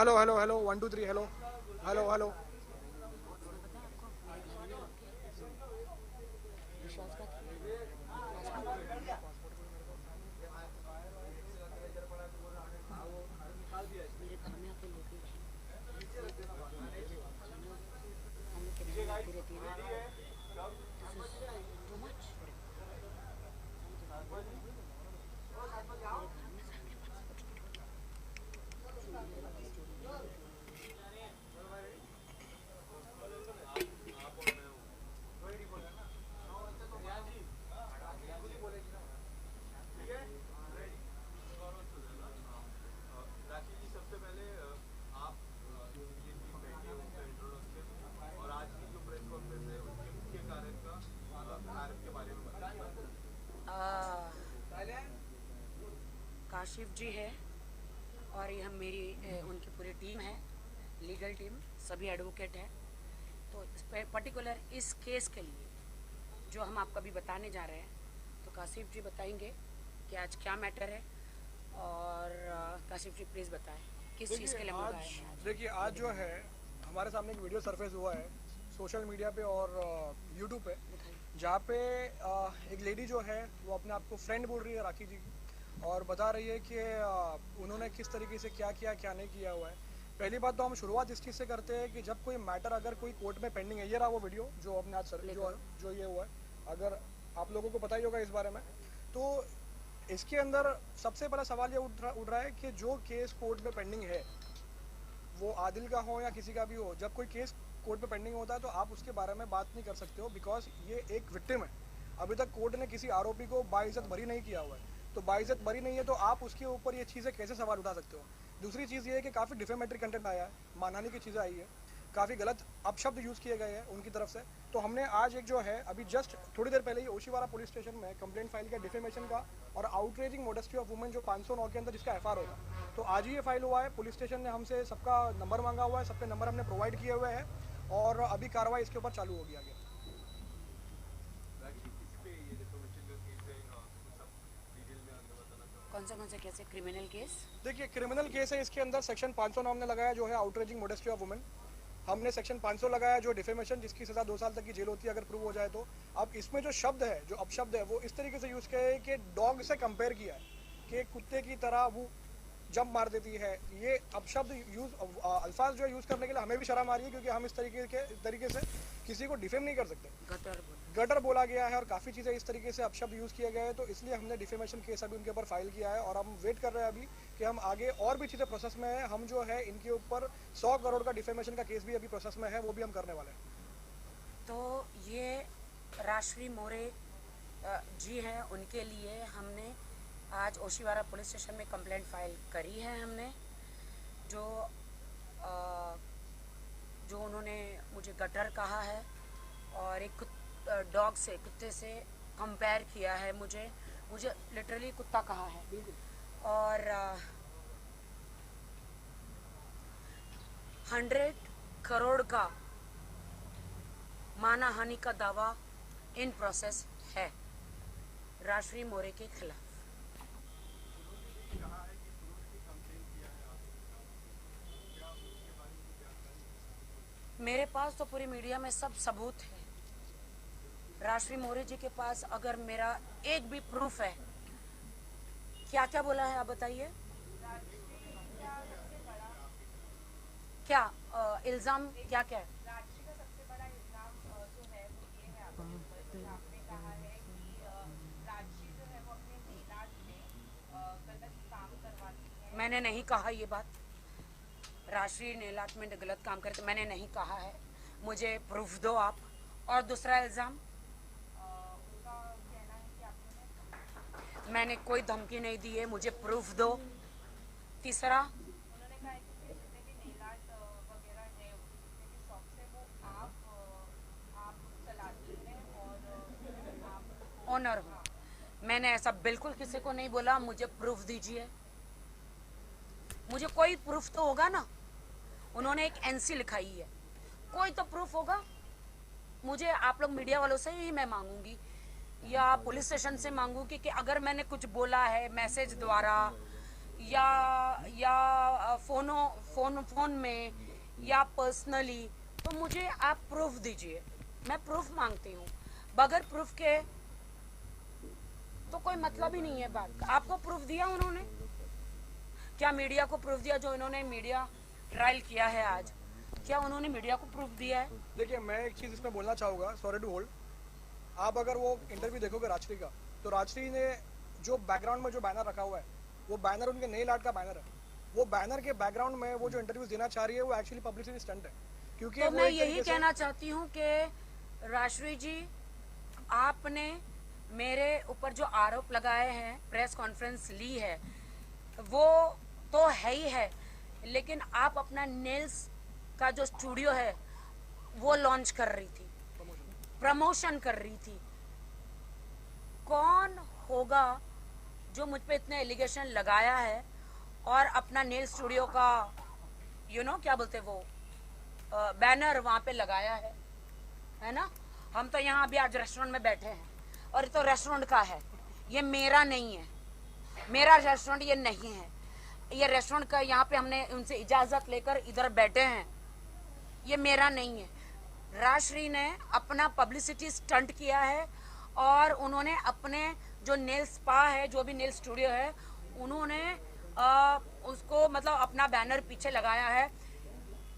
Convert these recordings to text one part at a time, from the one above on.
Hello hello hello 1 2 3 hello hello hello. विश्वास का passport मेरे घर में आके लेके गए। हम लोग कितने हैं? पूरे 3 हैं। This is too much. मेरे घर में जाके पासपोर्ट मेरे पास स्टोरी नहीं है। राशि जी, सबसे पहले आप ये टीम बैठी है उसका इंट्रोडक्शन और आज की जो प्रेस कॉन्फ्रेंस है उसके मुख्य कारण के बारे में बताइए। काशिफ जी है और ये हम मेरी उनकी पूरी टीम है, लीगल टीम, सभी एडवोकेट है। तो पर्टिकुलर इस केस के लिए जो हम आपको अभी बताने जा रहे हैं, तो काशिफ जी बताएंगे कि आज क्या मैटर है। और काशिफ जी प्लीज़ बताएं किस चीज़ के लिए मुद्दा है आज। देखिए आज जो है हमारे सामने एक वीडियो सरफेस हुआ है सोशल मीडिया पे और यूट्यूब पे, जहाँ पे एक लेडी जो है वो अपने आप को फ्रेंड बोल रही है राखी जी की और बता रही है कि उन्होंने किस तरीके से क्या किया क्या नहीं किया हुआ है। पहली बात तो हम शुरुआत इस चीज़ से करते हैं कि जब कोई मैटर अगर कोई कोर्ट में पेंडिंग है, ये रहा वो वीडियो जो अपने आज जो ये हुआ है, अगर आप लोगों को पता ही होगा इस बारे में, तो इसके अंदर सबसे बड़ा सवाल ये उठ रहा है कि जो केस कोर्ट में पेंडिंग है वो आदिल का हो या किसी का भी हो, जब कोई केस कोर्ट में पेंडिंग होता है तो आप उसके बारे में बात नहीं कर सकते हो बिकॉज ये एक विक्टिम है। अभी तक कोर्ट ने किसी आरोपी को बाइज्जत बरी नहीं किया हुआ है, तो बाइज्जत बरी नहीं है तो आप उसके ऊपर ये चीज़ें कैसे सवाल उठा सकते हो। दूसरी चीज़ ये है कि काफ़ी डिफेमेटरी कंटेंट आया है, मानहानि की चीज़ें आई है, काफ़ी गलत अपशब्द यूज़ किए गए हैं उनकी तरफ से। तो हमने आज एक जो है अभी जस्ट थोड़ी देर पहले ही ओशीवारा पुलिस स्टेशन में कंप्लेंट फाइल किया डिफेमेशन का और आउटरेजिंग मोडेस्टी ऑफ वुमेन जो 509 के अंदर जिसका एफआर होगा। तो आज ही ये फाइल हुआ है, पुलिस स्टेशन ने हमसे सबका नंबर मांगा हुआ है, सबके नंबर हमने प्रोवाइड किए हुए हैं और अभी कार्रवाई इसके ऊपर चालू होगी आगे। कौन से कैसे क्रिमिनल केस? देखिए क्रिमिनल केस है, इसके अंदर सेक्शन 500 हमने लगाया जो है आउटरेजिंग मोडेस्टी ऑफ वुमेन, हमने सेक्शन 500 लगाया जो डिफेमेशन जिसकी सज़ा 2 साल तक की जेल होती है अगर प्रूव हो जाए तो। अब इसमें जो शब्द है, जो अपशब्द है, वो इस तरीके से यूज़ किया है कि डॉग से कंपेयर किया है कि कुत्ते की तरह वो जंप मार देती है। ये अपशब्द यूज़ अल्फाज जो है यूज़ करने के लिए हमें भी शर्म आ रही है क्योंकि हम इस तरीके से किसी को डिफेम नहीं कर सकते। गटर बोला गया है और काफ़ी चीज़ें इस तरीके से अपशब्द यूज़ किए गए हैं, तो इसलिए हमने डिफेमेशन केस अभी उनके ऊपर फाइल किया है और हम वेट कर रहे हैं अभी कि हम आगे और भी चीज़ें प्रोसेस में है। हम जो है इनके ऊपर 100 करोड़ का डिफेमेशन का केस भी अभी प्रोसेस में है, वो भी हम करने वाले हैं। तो ये राश्री मोरे जी हैं, उनके लिए हमने आज ओशीवारा पुलिस स्टेशन में कंप्लेंट फाइल करी है हमने। जो उन्होंने मुझे गटर कहा है और एक डॉग से, कुत्ते से कंपेयर किया है, मुझे लिटरली कुत्ता कहा है। और 100 करोड़ का मानहानि का दावा इन प्रोसेस है राश्री मोरे के खिलाफ। मेरे पास तो पूरी मीडिया में सब सबूत है। राश्री मोरे जी के पास अगर मेरा एक भी प्रूफ है, क्या क्या बोला है आप बताइए। क्या इल्जाम क्या क्या है? राजश्री का सबसे बड़ा इल्जाम जो है वो ये है आपके ऊपर कि आपने कहा है कि राजश्री जो है वो अपने इलाज में गलत काम करवाती है। मैंने नहीं कहा ये बात। राष्ट्रीय नेलाट में गलत काम करते मैंने नहीं कहा है, मुझे प्रूफ दो आप। और दूसरा इल्ज़ाम, उनका कहना है कि आपने मैंने कोई धमकी नहीं दी है, मुझे प्रूफ दो। तीसरा, उन्होंने कहा है कि जितने भी नेलाट वगैरह है, जितने भी शॉप्स है वो आप चलाती हैं और आप ऑनर हूँ। मैंने ऐसा बिल्कुल किसी को नहीं बोला। मुझे प्रूफ दीजिए, मुझे कोई प्रूफ तो होगा ना। उन्होंने एक एनसी लिखाई है, कोई तो प्रूफ होगा। मुझे आप लोग मीडिया वालों से ही मैं मांगूंगी या पुलिस स्टेशन से मांगूंगी कि अगर मैंने कुछ बोला है मैसेज द्वारा या फोन में या पर्सनली, तो मुझे आप प्रूफ दीजिए। मैं प्रूफ मांगती हूँ। बगैर प्रूफ के तो कोई मतलब ही नहीं है बात का। आपको प्रूफ दिया उन्होंने? क्या मीडिया को प्रूफ दिया? जो इन्होंने मीडिया ट्रायल किया है आज, क्या उन्होंने मीडिया को प्रूफ दिया है? देखिए, मैं एक चीज़ इसमें बोलना चाहूँगा, सॉरी टू होल्ड। आप अगर वो इंटरव्यू देखोगे राजश्री का, तो राजश्री ने जो बैकग्राउंड में जो बैनर रखा हुआ है, वो बैनर उनके नेल आर्ट का बैनर है। वो बैनर के बैकग्राउंड में वो जो इंटरव्यूज देना चाह रही है, वो एक्चुअली पब्लिसिटी स्टंट है। क्योंकि तो वो मैं एक यही तरीके से- कहना चाहती हूँ कि राजश्री जी, आपने मेरे ऊपर जो आरोप लगाए हैं, प्रेस कॉन्फ्रेंस ली है, वो तो है ही है, लेकिन आप अपना नेल्स का जो स्टूडियो है वो लॉन्च कर रही थी, प्रमोशन कर रही थी। कौन होगा जो मुझ पे इतने एलिगेशन लगाया है और अपना नेल स्टूडियो का क्या बोलते वो बैनर वहां पे लगाया है ना? हम तो यहाँ अभी आज रेस्टोरेंट में बैठे हैं और ये तो रेस्टोरेंट का है, ये मेरा नहीं है, मेरा रेस्टोरेंट ये नहीं है। ये रेस्टोरेंट का, यहाँ पे हमने उनसे इजाजत लेकर इधर बैठे हैं, ये मेरा नहीं है। राजश्री ने अपना पब्लिसिटी स्टंट किया है और उन्होंने अपने जो नेल स्पा है, जो भी नेल स्टूडियो है, उन्होंने उसको मतलब अपना बैनर पीछे लगाया है।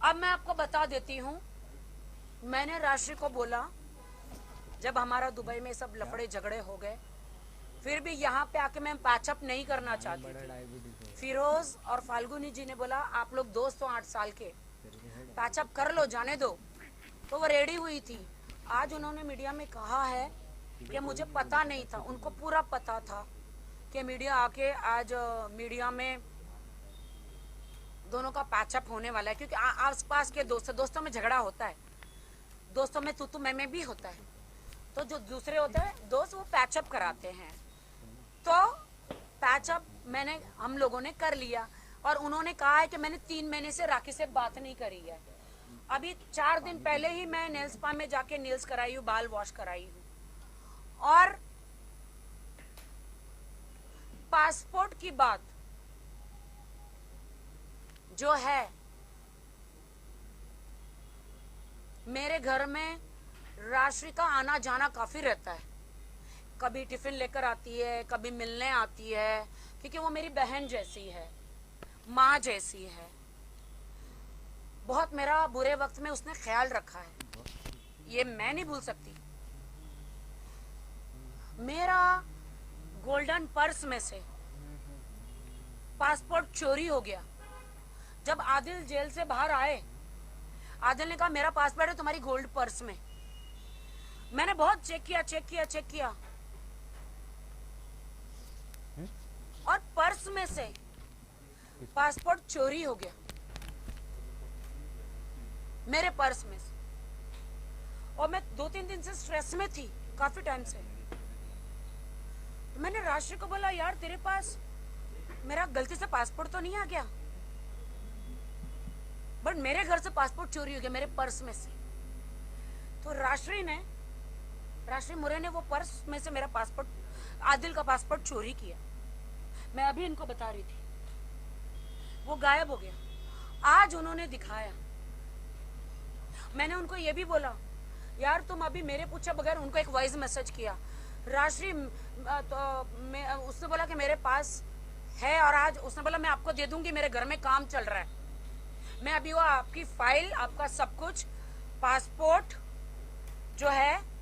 अब मैं आपको बता देती हूँ, मैंने राजश्री को बोला, जब हमारा दुबई में सब लफड़े झगड़े हो गए, फिर भी यहाँ पे आके मैं पैचअप नहीं करना चाहती थी। फिरोज और फाल्गुनी जी ने बोला, आप लोग दोस्त हो 8 साल के, पैचअप कर लो, जाने दो। तो वो रेडी हुई थी। आज उन्होंने मीडिया में कहा है कि मुझे पता नहीं था। उनको पूरा पता था कि मीडिया आके आज मीडिया में दोनों का पैचअप होने वाला है, क्योंकि आसपास के दोस्तों में झगड़ा होता है, दोस्तों में तू मैं भी होता है। तो जो दूसरे होते हैं दोस्त, वो पैचअप कराते हैं। तो पैचअप हम लोगों ने कर लिया और उन्होंने कहा है कि मैंने 3 महीने से राखी से बात नहीं करी है। अभी 4 दिन पहले ही मैं नेल स्पा में जाके नेल्स कराई हूँ, बाल वॉश कराई हूँ। और पासपोर्ट की बात जो है, मेरे घर में राजश्री का आना जाना काफी रहता है। कभी टिफिन लेकर आती है, कभी मिलने आती है, क्योंकि वो मेरी बहन जैसी है, माँ जैसी है। बहुत मेरा बुरे वक्त में उसने ख्याल रखा है, ये मैं नहीं भूल सकती। मेरा गोल्डन पर्स में से पासपोर्ट चोरी हो गया। जब आदिल जेल से बाहर आए, आदिल ने कहा, मेरा पासपोर्ट है तुम्हारी गोल्ड पर्स में। मैंने बहुत चेक किया और पर्स में से पासपोर्ट चोरी हो गया, मेरे पर्स में से। और मैं 2-3 दिन से स्ट्रेस में थी, काफी टाइम से। तो मैंने राजश्री को बोला, यार तेरे पास मेरा गलती से पासपोर्ट तो नहीं आ गया? बट मेरे घर से पासपोर्ट चोरी हो गया, मेरे पर्स में से। तो राजश्री मुरे ने वो पर्स में से मेरा पासपोर्ट, आदिल का पासपोर्ट चोरी किया। मैं अभी इनको बता रही थी, वो गायब हो गया। आज उन्होंने दिखाया। मैंने उनको ये भी बोला, यार तुम अभी मेरे पूछे बगैर उनको एक वॉइस मैसेज किया। राजश्री उसने बोला कि मेरे पास है, और आज उसने बोला मैं आपको दे दूंगी, मेरे घर में काम चल रहा है। मैं अभी वो आपकी फाइल, आपका सब कुछ, पासपोर्ट जो है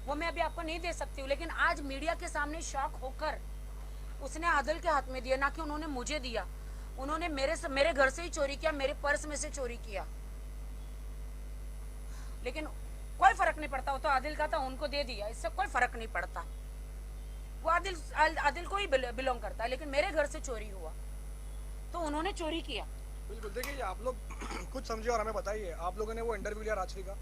वो मैं अभी आपको नहीं दे सकती हूँ। लेकिन आज मीडिया के सामने शॉक होकर उसने आदिल के हाथ में दिया, ना कि उन्होंने मुझे दिया। उन्होंने मेरे घर से ही चोरी किया, मेरे पर्स में से चोरी किया। लेकिन कोई फर्क नहीं पड़ता, वो तो आदिल का था, उनको दे दिया, इससे कोई फर्क नहीं पड़ता। वो आदिल को ही बिलोंग करता है, लेकिन मेरे घर से चोरी हुआ तो उन्होंने चोरी किया। बिल्कुल। देखिए, आप लोग कुछ समझिए और हमें बताइए। आप लोगों ने वो इंटरव्यू लिया राजश्री का,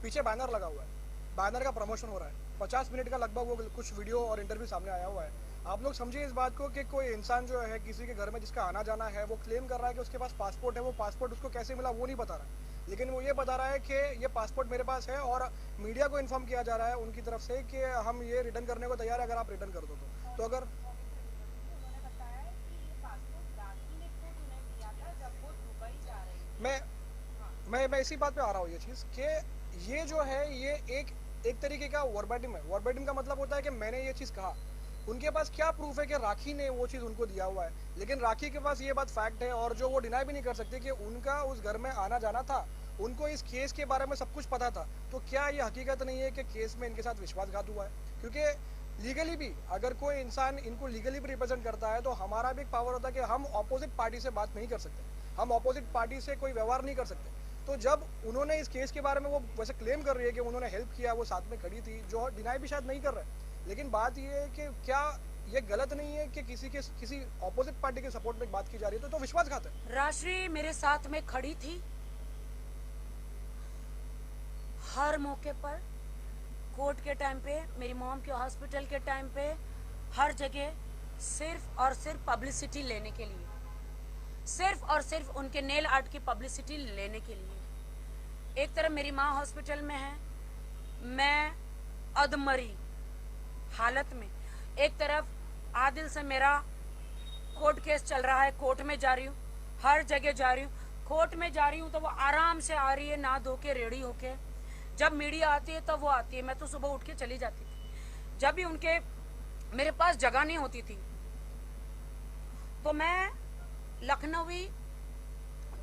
पीछे बैनर लगा हुआ है, बैनर का प्रमोशन हो रहा है, 50 मिनट का लगभग वो कुछ वीडियो और इंटरव्यू सामने आया हुआ है। आप लोग समझिए इस बात को कि कोई इंसान जो है किसी के घर में जिसका आना जाना है, वो क्लेम कर रहा है कि उसके पास पासपोर्ट है। वो पासपोर्ट उसको कैसे मिला वो नहीं बता रहा है, लेकिन वो ये बता रहा है कि ये पासपोर्ट मेरे पास है, और मीडिया को इन्फॉर्म किया जा रहा है उनकी तरफ से कि हम ये रिटर्न करने को तैयार है, अगर आप रिटर्न कर दो तो। अगर उन्होंने बताया है कि ये पासपोर्ट राखी ने खुद मैं इसी बात पे आ रहा हूँ, ये चीज़ कि ये जो है ये एक तरीके का वर्बैटिम है। वर्बैटिम का मतलब होता है कि मैंने ये चीज़ कहा। उनके पास क्या प्रूफ है कि राखी ने वो चीज़ उनको दिया हुआ है, लेकिन राखी के पास ये बात फैक्ट है और जो वो डिनाई भी नहीं कर सकते कि उनका उस घर में आना जाना था, उनको इस केस के बारे में सब कुछ पता था। तो क्या ये हकीकत नहीं है कि केस में इनके साथ विश्वासघात हुआ है? क्योंकि लीगली भी अगर कोई इंसान इनको लीगली भी रिप्रेजेंट करता है तो हमारा भी एक पावर होता है कि हम ऑपोजिट पार्टी से बात नहीं कर सकते, हम ऑपोजिट पार्टी से कोई व्यवहार नहीं कर सकते। तो जब उन्होंने इस केस के बारे में, वो वैसे क्लेम कर रही है कि उन्होंने हेल्प किया, वो साथ में खड़ी थी, जो डिनाई भी शायद नहीं कर रहे, लेकिन बात ये है कि क्या ये गलत नहीं है कि किसी ऑपोजिट पार्टी के सपोर्ट में बात की जा रही है? तो विश्वासघात है। राशि मेरे साथ में खड़ी थी हर मौके पर, कोर्ट के टाइम पे, मेरी मॉम के हॉस्पिटल के टाइम पे, हर जगह, सिर्फ और सिर्फ पब्लिसिटी लेने के लिए, सिर्फ और सिर्फ उनके नेल आर्ट की पब्लिसिटी लेने के लिए। एक तरफ मेरी माँ हॉस्पिटल में है, मैं अधमरी हालत में, एक तरफ आदिल से मेरा कोर्ट केस चल रहा है, कोर्ट में जा रही हूँ, हर जगह जा रही हूँ, कोर्ट में जा रही हूँ तो वो आराम से आ रही है, ना धो के रेडी होके। जब मीडिया आती है तब वो आती है, मैं तो सुबह उठ के चली जाती थी। जब भी उनके मेरे पास जगह नहीं होती थी तो मैं लखनवी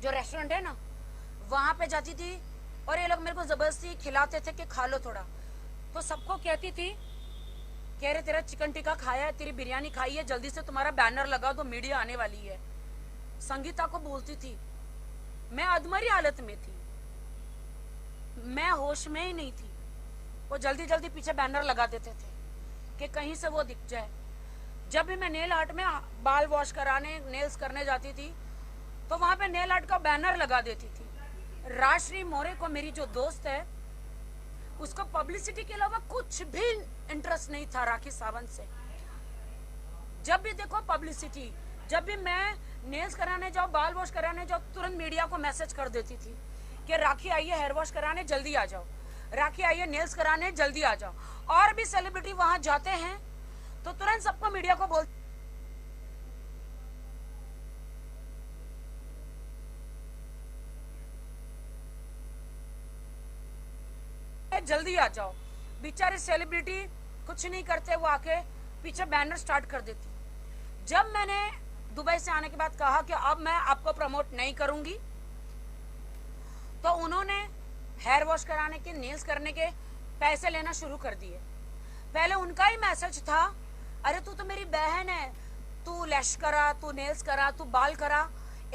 जो रेस्टोरेंट है ना, वहां पे जाती थी और ये लोग मेरे को जबरदस्ती खिलाते थे कि खा लो थोड़ा। तो सबको कहती थी, कह रहे तेरा चिकन टिक्का खाया है, तेरी बिरयानी खाई है, जल्दी से तुम्हारा बैनर लगा दो, मीडिया आने वाली है। संगीता को बोलती थी, मैं अधमरी हालत में थी, मैं होश में ही नहीं थी। वो जल्दी जल्दी पीछे बैनर लगा देते थे कि कहीं से वो दिख जाए। जब भी मैं नेल आर्ट में बाल वॉश कराने, नेल्स करने जाती थी तो वहां पे नेल आर्ट का बैनर लगा देती थी। राजश्री मोरे को, मेरी जो दोस्त है, उसको पब्लिसिटी के अलावा कुछ भी इंटरेस्ट नहीं था राखी सावंत से। जब भी देखो पब्लिसिटी, जब भी मैं नेल्स कराने जाऊँ, बाल वॉश कराने जाऊँ, तुरंत मीडिया को मैसेज कर देती थी कि राखी आई है हेयर वॉश कराने, जल्दी आ जाओ, राखी आई है नेल्स कराने, जल्दी आ जाओ। और भी सेलिब्रिटी वहां जाते हैं तो तुरंत सबको मीडिया को बोल जल्दी आ जाओ। बेचारे सेलिब्रिटी कुछ नहीं करते, वो आके पीछे बैनर स्टार्ट कर देती। जब मैंने दुबई से आने के बाद कहा कि अब मैं आपको प्रमोट नहीं करूंगी, तो उन्होंने हेयर वॉश कराने के, नेल्स करने के पैसे लेना शुरू कर दिए। पहले उनका ही मैसेज था, अरे तू तो मेरी बहन है, तू लैश करा, तू नेल्स करा, तू बाल करा,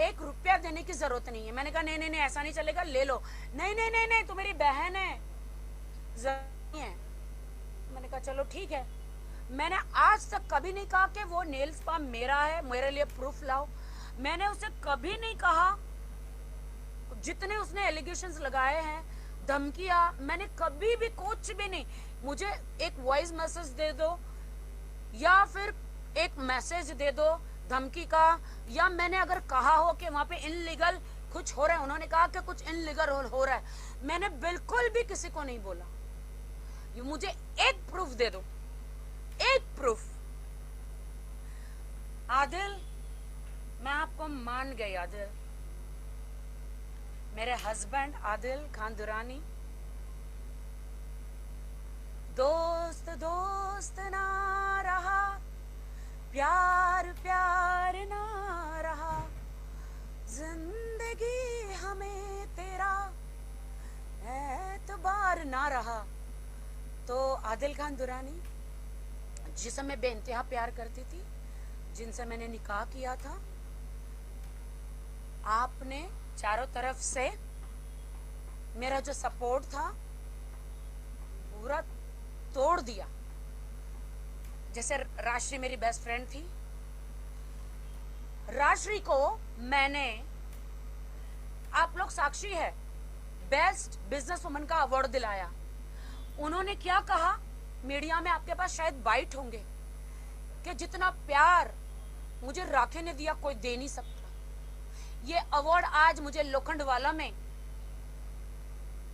1 रुपया देने की जरूरत नहीं है। मैंने कहा नहीं नहीं नहीं, ऐसा नहीं चलेगा, ले लो। नहीं नहीं नहीं नहीं, तू मेरी बहन है, जरूरी है। मैंने कहा चलो ठीक है। मैंने आज तक कभी नहीं कहा कि वो नेल स्पा मेरा है, मेरे लिए प्रूफ लाओ। मैंने उसे कभी नहीं कहा, जितने उसने एलिगेशंस लगाए हैं, धमकियां, मैंने कभी भी कुछ भी नहीं। मुझे एक वॉइस मैसेज दे दो या फिर एक मैसेज दे दो धमकी का, या मैंने अगर कहा हो कि वहां पे इनलीगल कुछ हो रहा है, उन्होंने कहा कि कुछ इनलीगल हो रहा है, मैंने बिल्कुल भी किसी को नहीं बोला। ये मुझे एक प्रूफ दे दो, एक प्रूफ। आदिल, मैं आपको मान गई आदिल, मेरे हस्बैंड आदिल खान दुरानी, दोस्त दोस्त ना रहा, प्यार प्यार ना रहा, जिंदगी हमें तेरा एतबार ना रहा। तो आदिल खान दुरानी, जिसे मैं बेइंतहा प्यार करती थी, जिनसे मैंने निकाह किया था, आपने चारों तरफ से मेरा जो सपोर्ट था पूरा तोड़ दिया। जैसे राजश्री मेरी बेस्ट फ्रेंड थी, राजश्री को मैंने, आप लोग साक्षी है, बेस्ट बिजनेस वुमन का अवार्ड दिलाया। उन्होंने क्या कहा मीडिया में, आपके पास शायद बाइट होंगे, कि जितना प्यार मुझे राखी ने दिया कोई दे नहीं सकता। ये अवार्ड आज मुझे लोखंडवाला में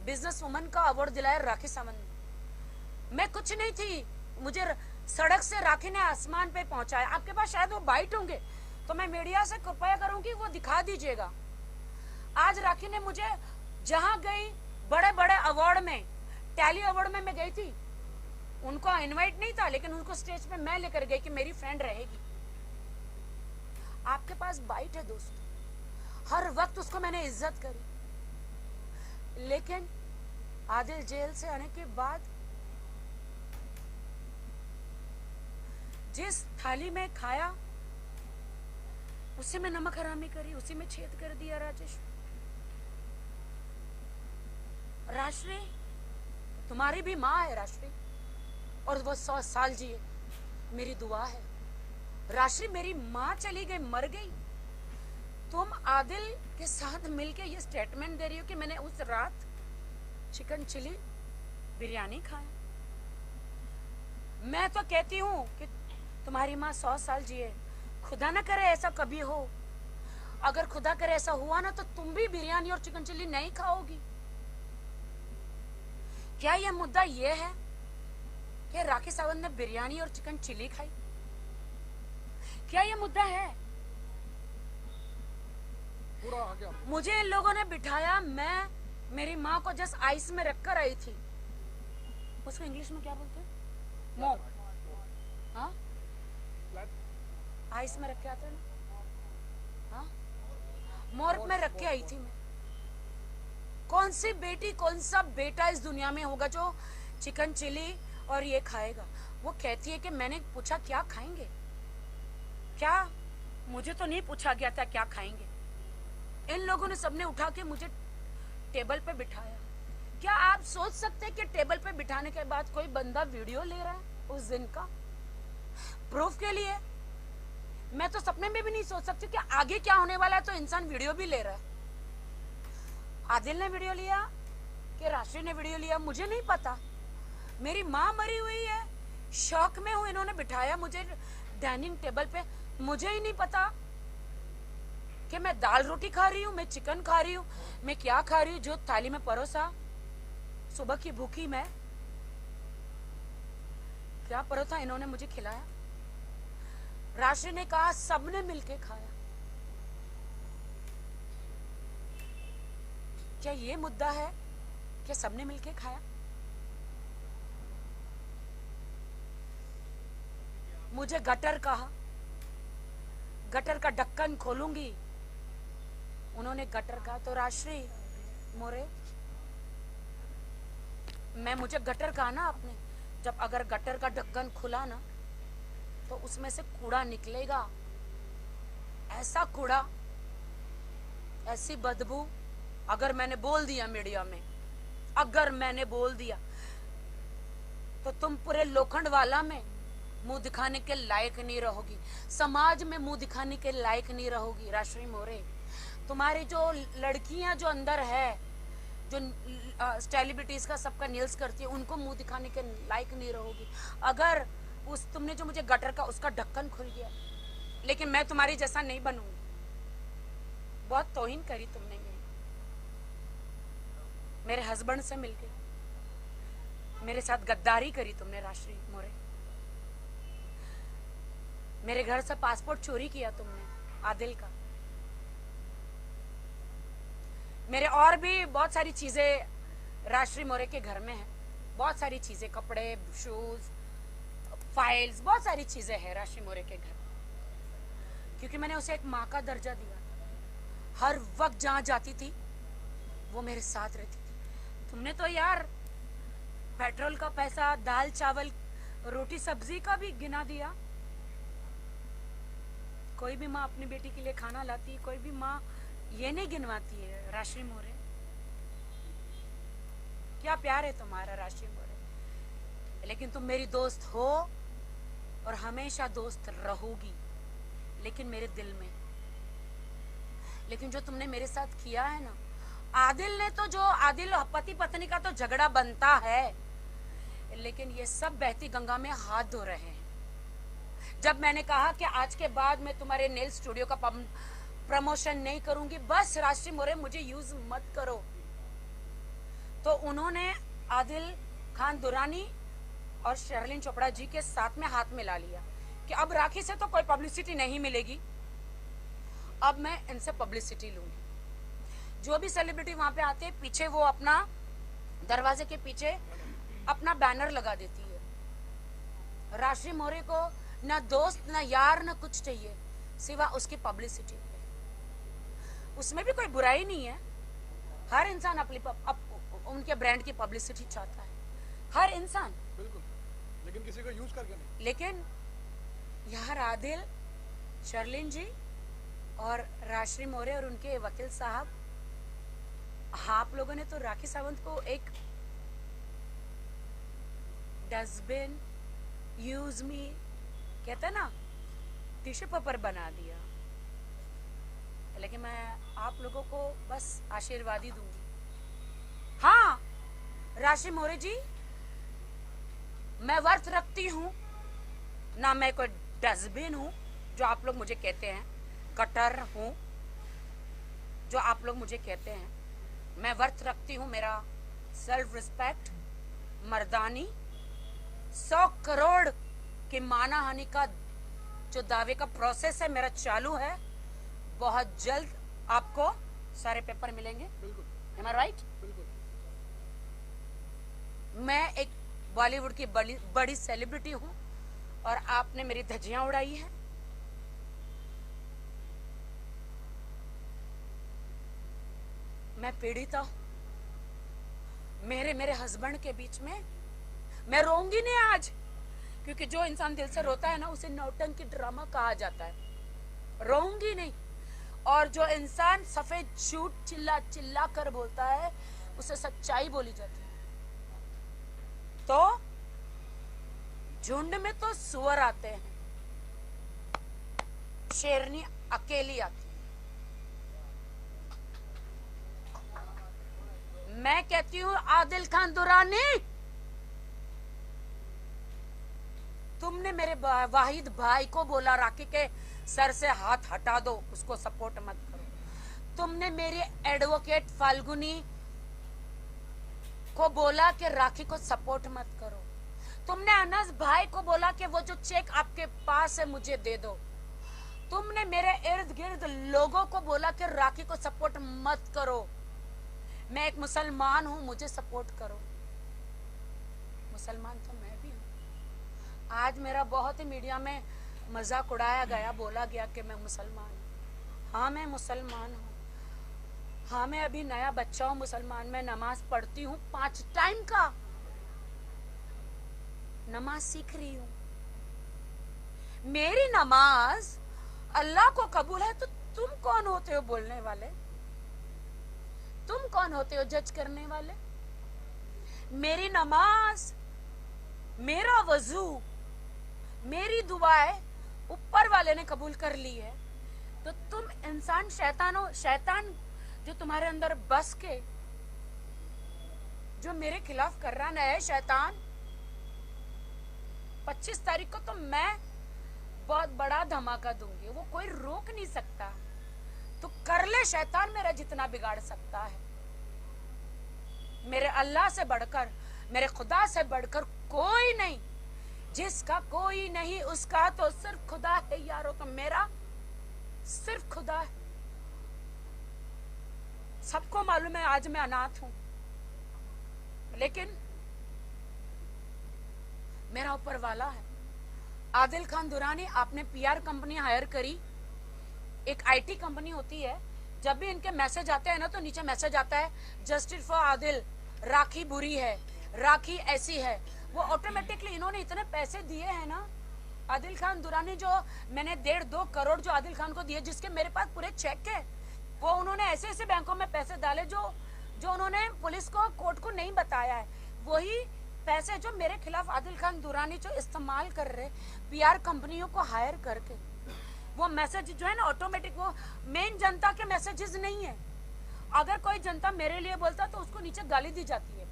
बिजनेस वुमन का अवार्ड दिलाया राखी सावंत ने। मैं कुछ नहीं थी, मुझे सड़क से राखी ने आसमान पे पहुंचाया। आपके पास शायद वो बाइट होंगे, तो मैं मीडिया से कृपया करूंगी वो दिखा दीजिएगा। आज राखी ने मुझे जहां गई बड़े बड़े अवार्ड में, टैली अवार्ड में मैं गई थी, उनको इनवाइट नहीं था, लेकिन उनको स्टेज पे मैं लेकर गई कि मेरी फ्रेंड रहेगी। आपके पास बाइट है दोस्तों, हर वक्त उसको मैंने इज्जत करी, लेकिन आदिल जेल से आने के बाद जिस थाली में खाया उसी में नमक हरामी करी, उसी में छेद कर दिया। राजेश, राष्ट्री तुम्हारी भी माँ है राष्ट्री, और वो 100 साल जिए, मेरी दुआ है। राष्ट्री मेरी माँ चली गई, मर गई, तुम आदिल के साथ मिलके ये स्टेटमेंट दे रही हो कि मैंने उस रात चिकन चिली बिरयानी खाया। मैं तो कहती हूँ कि तुम्हारी माँ 100 साल जिए, खुदा ना करे ऐसा कभी हो। अगर खुदा करे ऐसा हुआ ना तो तुम भी बिरयानी और चिकन चिली नहीं खाओगी। क्या यह मुद्दा यह है कि राखी सावंत ने बिरयानी और चिकन चिली खाई? क्या यह मुद्दा है? पूरा आ गया। मुझे इन लोगों ने बिठाया, मैं मेरी माँ को जस्ट आइस में रखकर आई थी, उसको इंग्लिश में क्या बोलते हैं? मॉप। हाँ, आइस में रख के आते हैं ना, हाँ, मॉर्प में रख के आई थी मैं। कौन सी बेटी, कौन सा बेटा इस दुनिया में होगा जो चिकन चिली और ये खाएगा? वो कहती है कि मैंने पूछा क्या खाएंगे, क्या, मुझे तो नहीं पूछा गया था क्या खाएंगे। इन लोगों ने सबने उठा के मुझे टेबल पे बिठाया। क्या आप सोच सकते हैं कि टेबल पे बिठाने के बाद कोई बंदा वीडियो ले रहा है उस दिन का प्रूफ के लिए? मैं तो सपने में भी नहीं सोच सकती कि आगे क्या होने वाला है, तो इंसान वीडियो भी ले रहा है। आदिल ने वीडियो लिया कि राष्ट्रीय ने वीडियो लिया, मुझे नहीं पता। मेरी माँ मरी हुई है, शौक में हूं, इन्होंने बिठाया मुझे डाइनिंग टेबल पे, मुझे ही नहीं पता कि मैं दाल रोटी खा रही हूँ, मैं चिकन खा रही हूँ, मैं क्या खा रही हूँ। जो थाली में परोसा, सुबह की भूखी मैं, क्या परोसा इन्होंने मुझे खिलाया। राष्ट्रीय ने कहा सबने मिलके खाया। क्या ये मुद्दा है कि सबने मिलके खाया? मुझे गटर कहा, गटर का ढक्कन खोलूंगी, उन्होंने गटर कहा। तो राष्ट्रीय मोरे, मुझे गटर कहा ना आपने, जब अगर गटर का ढक्कन खुला ना तो उसमें से कूड़ा निकलेगा, ऐसा कूड़ा, ऐसी बदबू। अगर मैंने बोल दिया मीडिया में, अगर मैंने बोल दिया तो तुम पूरे लोखंड वाला में मुंह दिखाने के लायक नहीं रहोगी, समाज में मुंह दिखाने के लायक नहीं रहोगी। राष्ट्रीय मोरे, तुम्हारी जो लड़कियां जो अंदर है, जो सेलिब्रिटीज का सबका नील्स करती है, उनको मुंह दिखाने के लायक नहीं रहोगी। अगर उस तुमने जो मुझे गटर का उसका ढक्कन खुल गया, लेकिन मैं तुम्हारी जैसा नहीं बनूंगी। बहुत तौहीन करी तुमने मेरे हस्बैंड से मिलके, मेरे साथ गद्दारी करी तुमने राष्ट्रीय मोरे। मेरे घर से पासपोर्ट चोरी किया तुमने आदिल का। मेरे और भी बहुत सारी चीजें राष्ट्रीय मोरे के घर में है, बहुत सारी चीजें, कपड़े, शूज, फाइल्स, बहुत सारी चीजें हैं राष्ट्रीय मोरे के घर, क्योंकि मैंने उसे एक माँ का दर्जा दिया। हर वक्त जहां जाती थी वो मेरे साथ रहती थी। तुमने तो यार पेट्रोल का पैसा, दाल चावल रोटी सब्जी का भी गिना दिया। कोई भी माँ अपनी बेटी के लिए खाना लाती, कोई भी माँ ये नहीं गिनवाती है। राष्ट्रीय मोरे, क्या प्यार है तुम्हारा राष्ट्रीय मोरे। लेकिन तुम मेरी दोस्त हो और हमेशा दोस्त रहोगी, लेकिन मेरे दिल में। लेकिन जो तुमने मेरे साथ किया है ना, आदिल ने तो, जो आदिल पति पत्नी का तो झगड़ा बनता है, लेकिन ये सब बहती गंगा में हाथ धो रहे हैं। जब मैंने कहा कि आज के बाद मैं तुम्हारे नेल स्टूडियो का प्रमोशन नहीं करूंगी, बस राष्ट्रीय मोरे मुझे यूज मत करो, तो उन्होंने आदिल खान दुरानी और शर्लिन चोपड़ा जी के साथ में हाथ मिला लिया कि अब राखी से तो कोई पब्लिसिटी नहीं मिलेगी, अब मैं इनसे पब्लिसिटी लूंगी। जो भी सेलिब्रिटी वहां पे आते हैं पीछे वो अपना दरवाजे के पीछे अपना बैनर लगा देती है। राशि मौर्य को ना दोस्त ना यार ना कुछ चाहिए सिवा उसकी पब्लिसिटी। उसमें भी कोई बुराई नहीं है, हर इंसान अपनी उनके ब्रांड की पब्लिसिटी चाहता है, हर इंसान। बिल्कुल, लेकिन किसी को यूज करके नहीं। लेकिन यहाँ आदिल, शर्लिन जी और राशि मौर्य और उनके वकील साहब, आप लोगों ने तो राखी सावंत को एक डस्टबिन, यूज मी, कहते हैं ना, टिश्यू पेपर बना दिया। लेकिन मैं आप लोगों को बस आशीर्वाद ही दूंगी। हाँ राशि मौर्य जी, मैं वर्थ रखती हूँ ना, मैं कोई डस्टबिन हूँ जो आप लोग मुझे कहते हैं, कटर हूँ जो आप लोग मुझे कहते हैं। मैं वर्थ रखती हूँ मेरा सेल्फ रिस्पेक्ट, मर्दानी। 100 करोड़ की मानहानि का जो दावे का प्रोसेस है मेरा चालू है। बहुत जल्द आपको सारे पेपर मिलेंगे। बिल्कुल, Am I right? बिल्कुल। मैं एक बॉलीवुड की बड़ी सेलिब्रिटी हूँ और आपने मेरी धज्जियां उड़ाई है। मैं पीड़िता हूँ। मेरे हस्बैंड के बीच में मैं रोऊंगी नहीं आज, क्योंकि जो इंसान दिल से रोता है ना उसे नौटंकी ड्रामा कहा जाता है। रोऊंगी नहीं। और जो इंसान सफेद झूठ चिल्ला चिल्ला कर बोलता है उसे सच्चाई बोली जाती है। तो झुंड में तो सुअर आते हैं, शेरनी अकेली आती है। मैं कहती हूँ आदिल खान दुरानी, तुमने मेरे वाहिद भाई को बोला राखी के सर से हाथ हटा दो, उसको सपोर्ट मत करो। तुमने मेरे एडवोकेट फाल्गुनी को बोला कि राखी को सपोर्ट मत करो। तुमने अनस भाई को बोला कि वो जो चेक आपके पास है मुझे दे दो। तुमने मेरे इर्द गिर्द लोगों को बोला कि राखी को सपोर्ट मत करो। मैं एक मुसलमान हूं, मुझे सपोर्ट करो। मुसलमान तो मैं भी हूं। आज मेरा बहुत ही मीडिया में मजाक उड़ाया गया, बोला गया कि मैं मुसलमान हूं। हाँ मैं मुसलमान हूं। हाँ मैं अभी नया बच्चा हूं मुसलमान में, नमाज पढ़ती हूँ 5 टाइम का नमाज सीख रही हूँ। मेरी नमाज अल्लाह को कबूल है तो तुम कौन होते हो बोलने वाले? तुम कौन होते हो जज करने वाले? मेरी नमाज, मेरा वजू, मेरी दुआएं ऊपर वाले ने कबूल कर ली है। तो तुम इंसान शैतान जो तुम्हारे अंदर बस के जो मेरे खिलाफ कर रहा है शैतान, 25 तारीख को तो मैं बहुत बड़ा धमाका दूंगी, वो कोई रोक नहीं सकता। तो कर ले शैतान, मेरा जितना बिगाड़ सकता है। मेरे अल्लाह से बढ़कर, मेरे खुदा से बढ़कर कोई नहीं। जिसका कोई नहीं उसका तो सिर्फ खुदा है यारो। तो मेरा सिर्फ खुदा है। सबको मालूम है आज मैं अनाथ हूं, लेकिन मेरा ऊपर वाला है। आदिल खान दुरानी, आपने पीआर कंपनी हायर करी। एक आईटी कंपनी होती है, जब भी इनके मैसेज आते हैं ना तो नीचे मैसेज आता है जस्टिस फॉर आदिल, राखी बुरी है, राखी ऐसी है। वो ऑटोमेटिकली इन्होंने इतने पैसे दिए हैं ना आदिल खान दुरानी, जो मैंने 1.5-2 करोड़ जो आदिल खान को दिए, जिसके मेरे पास पूरे चेक है। वो उन्होंने ऐसे ऐसे बैंकों में पैसे डाले जो उन्होंने पुलिस को, कोर्ट को नहीं बताया है। वही पैसे जो मेरे खिलाफ आदिल खान दुरानी जो इस्तेमाल कर रहे पीआर कंपनियों को हायर करके, वो मैसेज जो है ना ऑटोमेटिक, वो मेन जनता के मैसेजेस नहीं है। अगर कोई जनता मेरे लिए बोलता तो उसको नीचे गाली दी जाती है।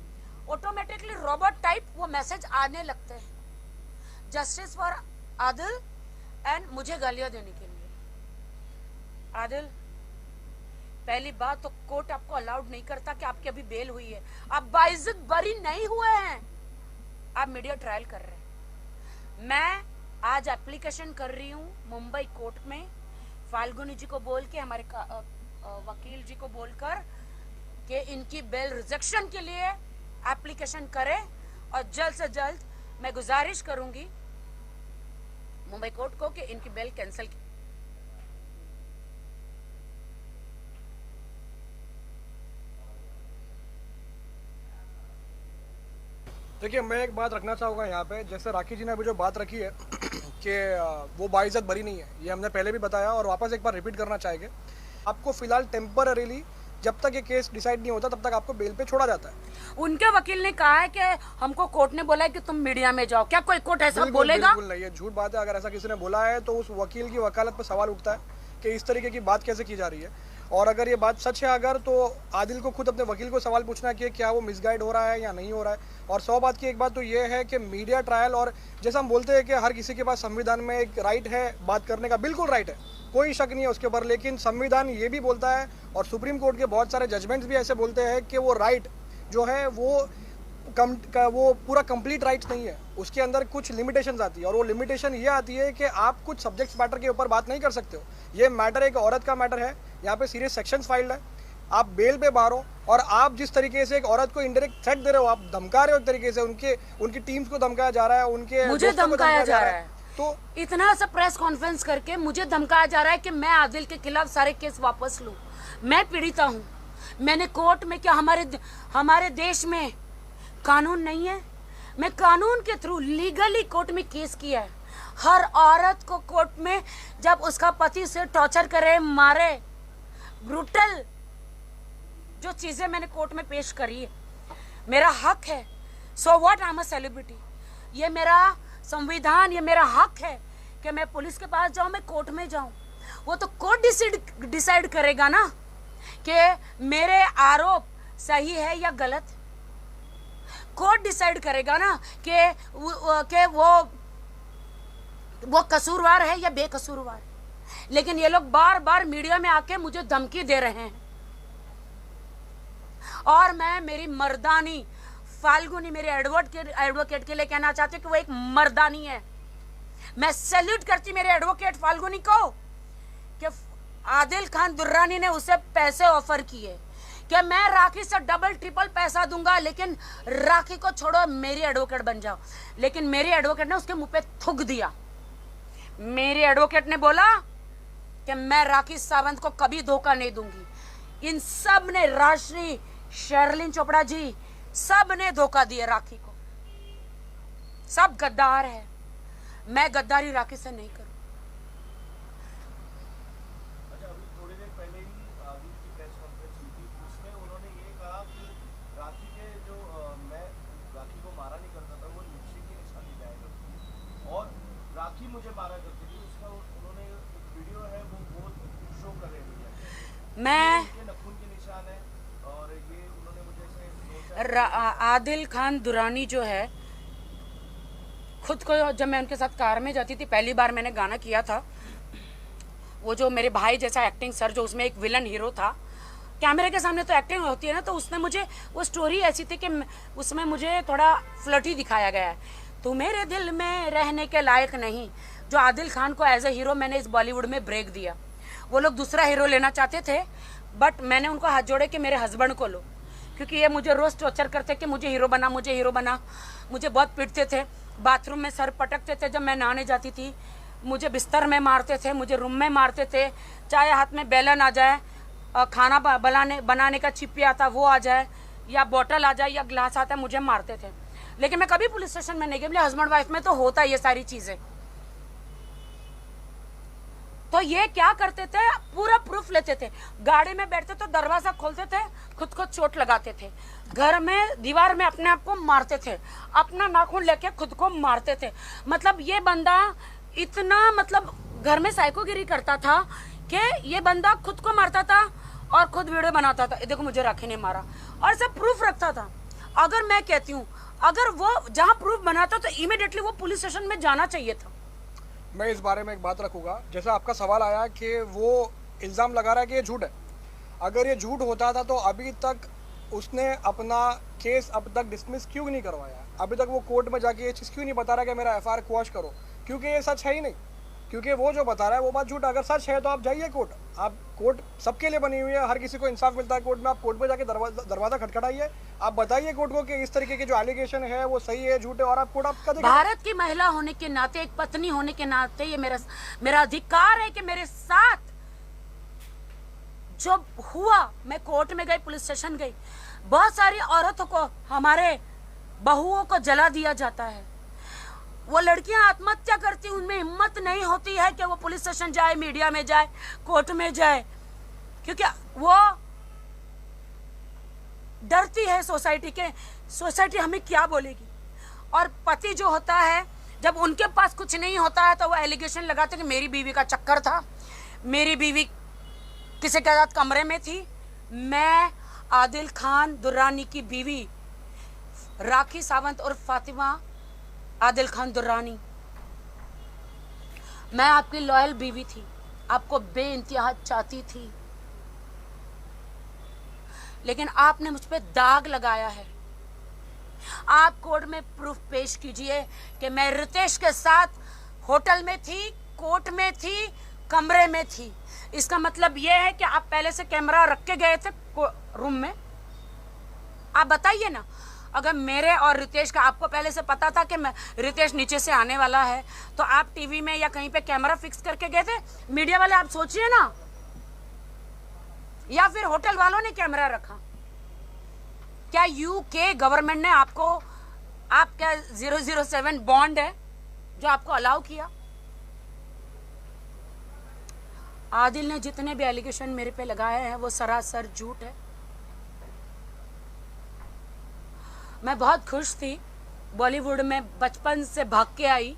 ऑटोमेटिकली रोबोट टाइप वो मैसेज आने लगते हैं, जस्टिस फॉर आदिल एंड मुझे गालियां देने के लिए। आदिल, पहली बात तो कोर्ट आपको अलाउड नहीं करता कि आपकी अभी बेल हुई है, आप बाइज्जत बरी नहीं हुए हैं, आप मीडिया ट्रायल कर रहे हैं। मैं आज एप्लीकेशन कर रही हूँ मुंबई कोर्ट में, फाल्गुनी जी को बोल के, हमारे वकील जी को बोलकर कि इनकी बेल रिजेक्शन के लिए एप्लीकेशन करें और जल्द से जल्द मैं गुजारिश करूंगी मुंबई कोर्ट को कि इनकी बेल कैंसिल की। देखिए, मैं एक बात रखना चाहूँगा यहाँ पे, जैसे राखी जी ने अभी जो बात रखी है कि वो बाइज्जत बरी नहीं है, ये हमने पहले भी बताया और वापस एक बार रिपीट करना चाहेंगे। आपको फिलहाल टेम्पररीली जब तक ये केस डिसाइड नहीं होता तब तक आपको बेल पे छोड़ा जाता है। उनके वकील ने कहा है कि हमको कोर्ट ने बोला है कि तुम मीडिया में जाओ। क्या कोई कोर्ट ऐसा बोलेगा? बिल्कुल नहीं, ये झूठ बात है। अगर ऐसा किसी ने बोला है तो उस वकील की वकालत पर सवाल उठता है कि इस तरीके की बात कैसे की जा रही है। और अगर ये बात सच है अगर, तो आदिल को खुद अपने वकील को सवाल पूछना है कि क्या वो मिसगाइड हो रहा है या नहीं हो रहा है। और 100 बात की एक बात तो ये है कि मीडिया ट्रायल, और जैसा हम बोलते हैं कि हर किसी के पास संविधान में एक राइट है बात करने का, बिल्कुल राइट है, कोई शक नहीं है उसके ऊपर। लेकिन संविधान ये भी बोलता है और सुप्रीम कोर्ट के बहुत सारे जजमेंट्स भी ऐसे बोलते हैं कि वो राइट जो है वो पूरा कंप्लीट राइट्स नहीं है, उसके अंदर कुछ लिमिटेशंस आती है। और वो लिमिटेशन ये आती है कि आप कुछ सब्जेक्ट्स मैटर के ऊपर बात नहीं कर सकते हो। ये मैटर एक औरत का मैटर है, यहाँ पे सीरियस सेक्शंस फाइल्ड है, आप बेल पे बाहर हो और आप जिस तरीके से एक औरत को इनडायरेक्ट थ्रेट दे रहे हो, आप धमका रहे हो एक तरीके से, उनकी टीम्स को धमकाया जा रहा है, उनके मुझे धमकाया जा रहा है। तो इतना सा प्रेस कॉन्फ्रेंस करके मुझे धमकाया जा रहा है कि मैं आदिल के खिलाफ सारे केस वापस लूं। मैं पीड़िता हूं। मैंने कोर्ट में, क्या हमारे देश में कानून नहीं है? मैं कानून के थ्रू लीगली कोर्ट में केस किया है। हर औरत को कोर्ट में जब उसका पति से टॉर्चर करे, मारे, ब्रूटल जो चीजें मैंने कोर्ट में पेश करी है, मेरा हक है। So what, I am a celebrity. ये मेरा संविधान, ये मेरा हक है कि मैं पुलिस के पास जाऊं, मैं कोर्ट में जाऊं। वो तो कोर्ट डिसाइड करेगा ना कि मेरे आरोप सही है या गलत। कोर्ट डिसाइड करेगा ना कि वो कसूरवार है या बेकसूरवार। लेकिन ये लोग बार बार मीडिया में आके मुझे धमकी दे रहे हैं। और मैं मेरी मर्दानी फाल्गुनी, मेरे एडवोकेट के लिए कहना चाहती हूँ कि वो एक मर्दानी है। मैं सैल्यूट करती मेरे एडवोकेट फाल्गुनी को कि आदिल खान दुर्रानी ने उसे पैसे ऑफर किए कि मैं राखी से डबल ट्रिपल पैसा दूंगा, लेकिन राखी को छोड़ो, मेरी एडवोकेट बन जाओ। लेकिन मेरी एडवोकेट ने उसके मुंह पे थूक दिया। मेरी एडवोकेट ने बोला कि मैं राखी सावंत को कभी धोखा नहीं दूंगी। इन सब ने, राजश्री, शर्लिन चोपड़ा जी, सब ने धोखा दिया राखी को। सब गद्दार है। मैं गद्दारी राखी से नहीं करूं। अच्छा, अभी थोड़ी देर पहले ही आदिल की प्रेस कॉन्फ्रेंस हुई थी, उसमें उन्होंने ये कहा कि राखी के जो मैं राखी को मारा नहीं करता था, वो लिपस्टिक की निशानी जाया करती थी और राखी मुझे मारा करती थी। उसका उन्होंने एक वीडियो है वो शो कर रहे हैं, मैं नखून के निशान है। और ये उन्होंने मुझे आदिल खान दुरानी जो है, खुद को, जब मैं उनके साथ कार में जाती थी, पहली बार मैंने गाना किया था, वो जो मेरे भाई जैसा एक्टिंग सर, जो उसमें एक विलन हीरो था, कैमरे के सामने तो एक्टिंग होती है ना, तो उसने मुझे, वो स्टोरी ऐसी थी कि उसमें मुझे थोड़ा फ्लर्टी दिखाया गया है। तू मेरे दिल में रहने के लायक नहीं, जो आदिल खान को एज ए हीरो मैंने इस बॉलीवुड में ब्रेक दिया। वो लोग दूसरा हीरो लेना चाहते थे, बट मैंने उनको हाथ जोड़े कि मेरे हस्बैंड को लो, क्योंकि ये मुझे रोज टॉर्चर करते कि मुझे हीरो बना, मुझे हीरो बना। मुझे बहुत पीटते थे, बाथरूम में सर पटकते थे जब मैं नहाने जाती थी, मुझे बिस्तर में मारते थे, मुझे रूम में मारते थे, चाहे हाथ में बेलन आ जाए, खाना बनाने का चिप्पी आता वो आ जाए, या बोतल आ जाए, या ग्लास आता है, मुझे मारते थे। लेकिन मैं कभी पुलिस स्टेशन में नहीं गई। मेरे हस्बैंड वाइफ में तो होता ये सारी चीजें। तो ये क्या करते थे, पूरा प्रूफ लेते थे। गाड़ी में बैठते तो दरवाजा खोलते थे, खुद को चोट लगाते थे। घर में दीवार में अपने आप को मारते थे, अपना नाखून लेके खुद को मारते थे। मतलब ये बंदा इतना, मतलब घर में साइकोगिरी करता था कि ये बंदा खुद को मारता था और खुद वीडियो बनाता था, देखो मुझे राखी ने मारा, और सब प्रूफ रखता था। अगर मैं कहती हूँ, अगर वो जहाँ प्रूफ बनाता तो इमीडिएटली वो पुलिस स्टेशन में जाना चाहिए था। मैं इस बारे में एक बात रखूंगा। जैसा आपका सवाल आया कि वो इल्ज़ाम लगा रहा है कि ये झूठ है, अगर ये झूठ होता था तो अभी तक उसने अपना केस अब तक डिसमिस क्यों नहीं करवाया? अभी तक वो कोर्ट में जाके ये चीज़ क्यों नहीं बता रहा कि मेरा FIR क्वॉश करो? क्योंकि ये सच है ही नहीं। क्योंकि वो जो बता रहा है वो बात झूठ। अगर सच है तो आप जाइए कोर्ट। आप कोर्ट सबके लिए बनी हुई है, हर किसी को इंसाफ मिलता है कोर्ट में। आप कोर्ट में जाके दरवाजा खटखटाइए, आप बताइए कोर्ट को कि इस तरीके के जो एलिगेशन है वो सही है झूठ है, और आप कोर्ट आपका देखेगा। भारत की महिला होने के नाते, एक पत्नी होने के नाते, ये मेरा अधिकार है कि मेरे साथ जो हुआ, मैं कोर्ट में गई, पुलिस स्टेशन गई, बहुत सारी औरतों को, हमारे बहुओं को जला दिया जाता है। वो लड़कियां आत्महत्या करती, उनमें हिम्मत नहीं होती है कि वो पुलिस स्टेशन जाए, मीडिया में जाए, कोर्ट में जाए, क्योंकि वो डरती है सोसाइटी के, सोसाइटी हमें क्या बोलेगी। और पति जो होता है, जब उनके पास कुछ नहीं होता है तो वो एलिगेशन लगाते कि मेरी बीवी का चक्कर था, मेरी बीवी किसी के साथ कमरे में थी। मैं आदिल खान दुर्रानी की बीवी राखी सावंत और फातिमा आदिल खान दुर्रानी, मैं आपकी लॉयल बीवी थी, आपको बेइंतहा चाहती थी, लेकिन आपने मुझ पे दाग लगाया है। आप कोर्ट में प्रूफ पेश कीजिए कि मैं रितेश के साथ होटल में थी, कोर्ट में थी, कमरे में थी। इसका मतलब यह है कि आप पहले से कैमरा रख के गए थे रूम में। आप बताइए ना, अगर मेरे और रितेश का आपको पहले से पता था कि मैं रितेश नीचे से आने वाला है, तो आप टीवी में या कहीं पे कैमरा फिक्स करके गए थे? मीडिया वाले, आप सोचिए ना, या फिर होटल वालों ने कैमरा रखा? क्या यूके गवर्नमेंट ने आपको, आपका 007 बॉन्ड है जो आपको अलाउ किया? आदिल ने जितने भी एलिगेशन मेरे पे लगाए हैं वो सरासर झूठ है। मैं बहुत खुश थी, बॉलीवुड में बचपन से भाग के आई,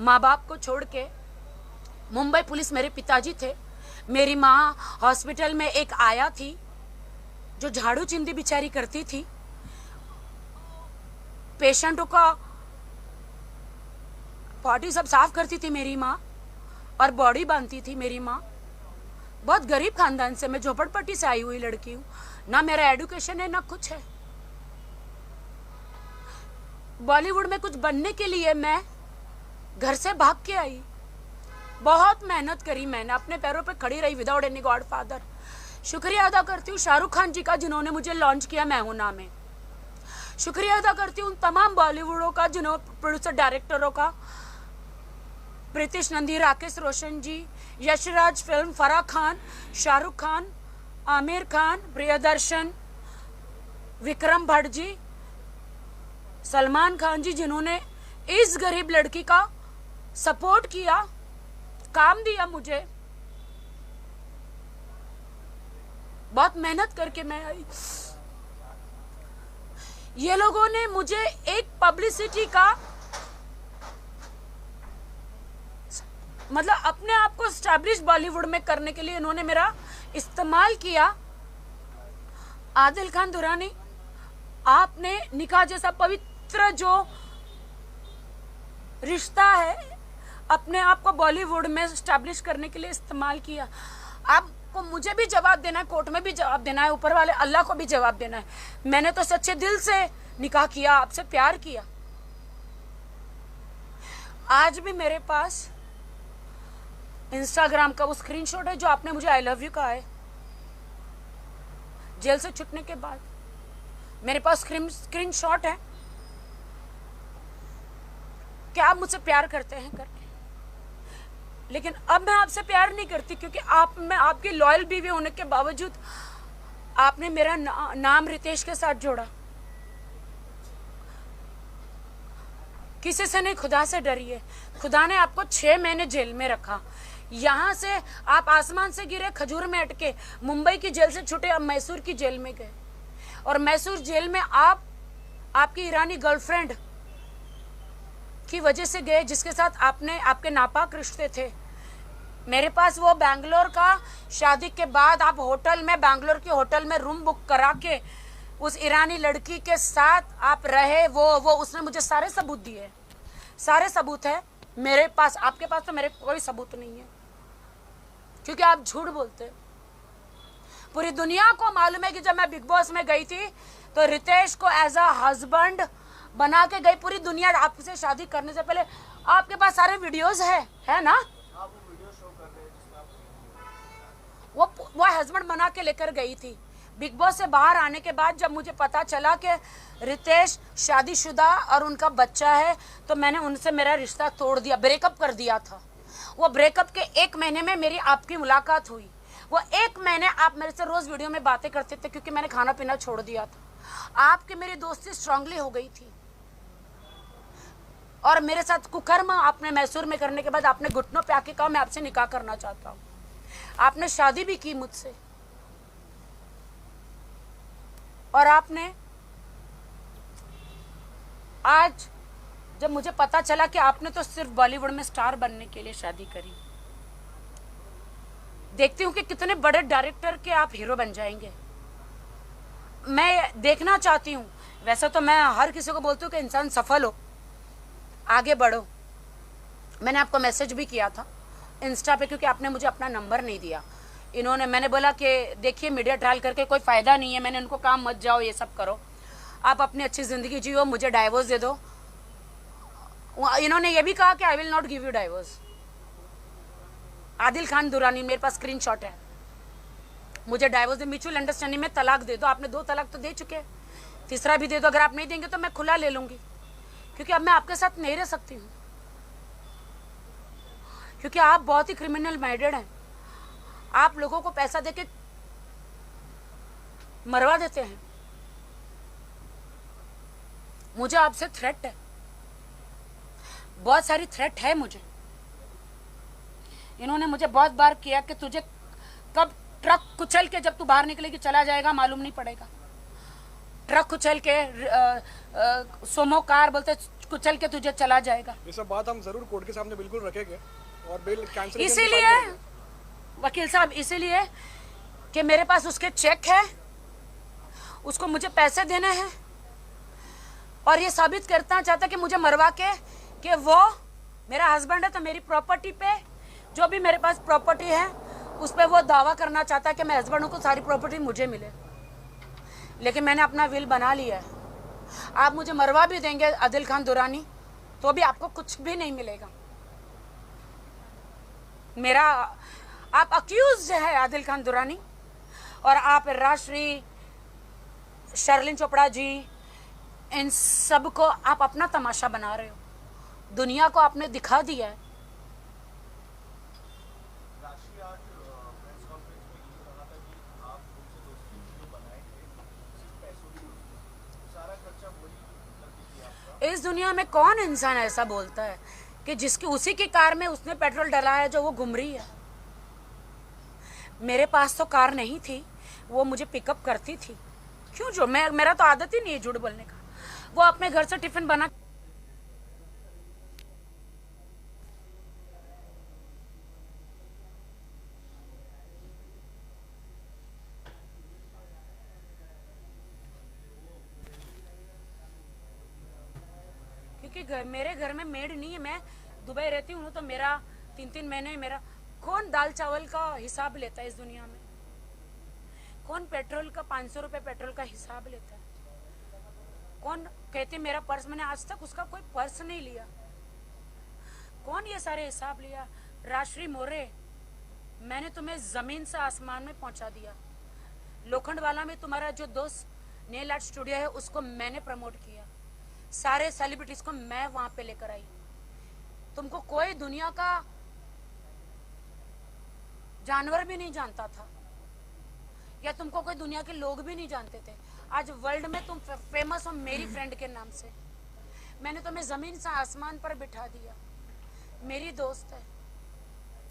माँ बाप को छोड़ के। मुंबई पुलिस मेरे पिताजी थे, मेरी माँ हॉस्पिटल में एक आया थी जो झाड़ू चिंदी बिचारी करती थी, पेशेंटों का पॉटी सब साफ करती थी मेरी माँ, और बॉडी बांधती थी मेरी माँ। बहुत गरीब खानदान से, मैं झोपड़पट्टी से आई हुई लड़की हूँ, ना मेरा एजुकेशन है ना कुछ है। बॉलीवुड में कुछ बनने के लिए मैं घर से भाग के आई, बहुत मेहनत करी मैंने, अपने पैरों पे खड़ी रही विदाउट एनी गॉडफादर। शुक्रिया अदा करती हूँ शाहरुख खान जी का जिन्होंने मुझे लॉन्च किया मैं हूं ना में। शुक्रिया अदा करती हूँ तमाम बॉलीवुडों का, जिन्होंने प्रोड्यूसर डायरेक्टरों का, प्रीतिश नंदी, राकेश रोशन जी, यशराज फिल्म, फराह खान, शाहरुख खान, आमिर खान, प्रियदर्शन, विक्रम भट्ट जी, सलमान खान जी, जिन्होंने इस गरीब लड़की का सपोर्ट किया, काम दिया मुझे। बहुत मेहनत करके मैं आई। ये लोगों ने मुझे एक पब्लिसिटी का, मतलब अपने आप को स्टैब्लिश बॉलीवुड में करने के लिए इन्होंने मेरा इस्तेमाल किया। आदिल खान दुर्रानी, आपने निकाह जैसा पवित्र जो रिश्ता है अपने आप को बॉलीवुड में स्टैब्लिश करने के लिए इस्तेमाल किया। आपको मुझे भी जवाब देना है, कोर्ट में भी जवाब देना है, ऊपर वाले अल्लाह को भी जवाब देना है। मैंने तो सच्चे दिल से निकाह किया, आपसे प्यार किया। आज भी मेरे पास इंस्टाग्राम का वो स्क्रीनशॉट है जो आपने मुझे आई लव यू कहा है जेल से छूटने के बाद। मेरे पास स्क्रीनशॉट है कि आप मुझसे प्यार करते हैं करके, लेकिन अब मैं आपसे प्यार नहीं करती, क्योंकि मैं आपकी लॉयल बीवी होने के बावजूद आपने मेरा नाम रितेश के साथ जोड़ा। किसी से नहीं, खुदा से डरिए। खुदा ने आपको 6 महीने जेल में रखा। यहां से आप आसमान से गिरे, खजूर में अटके, मुंबई की जेल से छूटे, अब मैसूर की जेल में गए, और मैसूर जेल में आप आपकी ईरानी गर्लफ्रेंड की वजह से गए, जिसके साथ आपके नापाक रिश्ते थे। मेरे पास वो बैंगलोर का शादी के बाद आप होटल में, बैंगलोर के होटल में रूम बुक करा के उस ईरानी लड़की के साथ आप रहे, वो उसने मुझे सारे सबूत दिए, सारे सबूत है मेरे पास। आपके पास तो मेरे कोई सबूत नहीं है, क्योंकि आप झूठ बोलते। पूरी दुनिया को मालूम है कि जब मैं बिग बॉस में गई थी तो रितेश को एज अ हस्बैंड बना के गई। पूरी दुनिया आपसे शादी करने से पहले आपके पास सारे वीडियोस है ना? आप वो वीडियो शो कर रहे हैं जिसमें आप वो हस्बैंड मना के लेकर गई थी। बिग बॉस से बाहर आने के बाद जब मुझे पता चला कि रितेश शादीशुदा और उनका बच्चा है, तो मैंने उनसे मेरा रिश्ता तोड़ दिया, ब्रेकअप कर दिया था। वो ब्रेकअप के 1 महीने में मेरी आपकी मुलाकात हुई। वो 1 महीने आप मेरे से रोज वीडियो में बातें करते थे, क्योंकि मैंने खाना पीना छोड़ दिया था। आपकी मेरी दोस्ती स्ट्रांगली हो गई थी, और मेरे साथ कुकर्म आपने मैसूर में करने के बाद आपने घुटनों पे आके कहा मैं आपसे निकाह करना चाहता हूँ। आपने शादी भी की मुझसे, और आपने आज जब मुझे पता चला कि आपने तो सिर्फ बॉलीवुड में स्टार बनने के लिए शादी करी, देखती हूँ कि कितने बड़े डायरेक्टर के आप हीरो बन जाएंगे। मैं देखना चाहती हूँ। वैसे तो मैं हर किसी को बोलती हूँ कि इंसान सफल हो, आगे बढ़ो। मैंने आपको मैसेज भी किया था इंस्टा पे, क्योंकि आपने मुझे अपना नंबर नहीं दिया। मैंने बोला कि देखिए मीडिया ट्रायल करके कोई फ़ायदा नहीं है। मैंने उनको कहा मत जाओ, ये सब करो, आप अपनी अच्छी ज़िंदगी जियो, मुझे डाइवोर्स दे दो। इन्होंने ये भी कहा कि I will not give you divorce. Adil Khan Durrani, मेरे पास स्क्रीनशॉट है, मुझे डाइवोर्स दे, म्यूचुअल अंडरस्टैंडिंग में तलाक दे दो। आपने 2 तलाक तो दे चुके हैं, तीसरा भी दे दो। अगर आप नहीं देंगे तो मैं खुला ले लूंगी, क्योंकि अब मैं आपके साथ नहीं रह सकती हूँ, क्योंकि आप बहुत ही क्रिमिनल माइंडेड हैं। आप लोगों को पैसा देके मरवा देते हैं। मुझे आपसे थ्रेट है, बहुत सारी थ्रेट है मुझे। इन्होंने मुझे बहुत बार किया कि तुझे कब ट्रक कुचल के जब तू बाहर निकलेगी चला जाएगा मालूम नहीं पड़ेगा। ट्रक कुचल के सोमो कार बोलते कुचल के तुझे चला जाएगा। ये सब बात हम जरूर कोर्ट के सामने बिल्कुल रखेंगे, और बिल कैंसिल इसीलिए वकील साहब, इसीलिए कि मेरे पास उसके चेक है, उसको मुझे पैसे देने हैं, और ये साबित करना चाहता कि मुझे मरवा के कि वो मेरा हस्बैंड है, तो मेरी प्रॉपर्टी पे जो भी मेरे पास प्रॉपर्टी है उस पर वो दावा करना चाहता है कि मैं हस्बैंड हूं को सारी प्रॉपर्टी मुझे मिले। लेकिन मैंने अपना विल बना लिया है। आप मुझे मरवा भी देंगे आदिल खान दुरानी, तो भी आपको कुछ भी नहीं मिलेगा। मेरा आप अक्यूज है आदिल खान दुरानी, और आप राजश्री, शर्लिन चोपड़ा जी, इन सब को आप अपना तमाशा बना रहे हो। दुनिया को आपने दिखा दिया है। राशि आज प्रेस कॉन्फ्रेंस में ये कहा था कि आप उनसे दोस्ती जो बनाए थे सिर्फ पैसों की दोस्ती, सारा खर्चा वही करती थी आपका। इस दुनिया में कौन इंसान ऐसा बोलता है कि जिसकी उसी की कार में उसने पेट्रोल डला है जो वो घूम रही है? मेरे पास तो कार नहीं थी, वो मुझे पिकअप करती थी। क्यों जो मेरा तो आदत ही नहीं है झूठ बोलने का। वो अपने घर से टिफिन बना क्योंकि मेरे घर में मेड नहीं है। मैं दुबई रहती हूँ, तो मेरा 3-3 महीने मेरा कौन दाल चावल का हिसाब लेता है इस दुनिया में? कौन पेट्रोल का 500 रुपए पेट्रोल का हिसाब लेता है? कौन कहते मेरा पर्स, मैंने आज तक उसका कोई पर्स नहीं लिया। कौन ये सारे हिसाब लिया? राजश्री मोरे, मैंने तुम्हें जमीन से आसमान में पहुंचा दिया। लोखंडवाला में तुम्हारा जो दोस्त नेल आर्ट स्टूडियो है उसको मैंने प्रमोट किया। सारे सेलिब्रिटीज को मैं वहां पे लेकर आई। तुमको कोई दुनिया का जानवर भी नहीं जानता था, या तुमको कोई दुनिया के लोग भी नहीं जानते थे। आज वर्ल्ड में तुम फेमस हो मेरी फ्रेंड के नाम से। मैंने तुम्हें जमीन से आसमान पर बिठा दिया। मेरी दोस्त है,